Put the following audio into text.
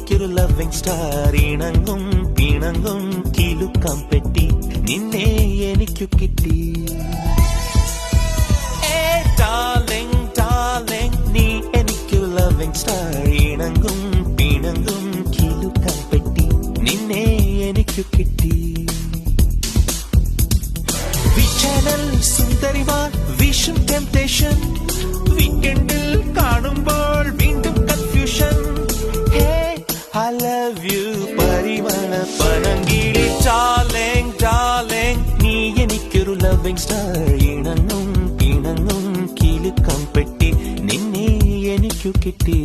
എനിക്കൊരു loving star ഇണങ്ങും പിണങ്ങും കിലുക്കം പെട്ടി നിന്നെ എനിക്കു കിട്ടി ഡാർലിംഗ് ഡാർലിംഗ് നീ എനിക്കൊരു ലവിംഗ് സ്റ്റാർ ഇണങ്ങും പിണങ്ങും കിലുക്കം പെട്ടി നിന്നെ എനിക്കു കിട്ടി വിചാനൽ സുന്ദരിമാർ വിഷും ടെംപ്ടേഷൻ വീക്കെൻഡിൽ കാണുമ്പോൾ വീണ്ടും confusion hey I love you പരിമള പനങ്കിളി ഡാർലിംഗ് ഡാർലിംഗ് നീ എനിക്കൊരു ലവിംഗ് സ്റ്റാർ ഇണങ്ങും പിണങ്ങും കിലുക്കം പെട്ടി നിന്നെ എനിക്കു കിട്ടി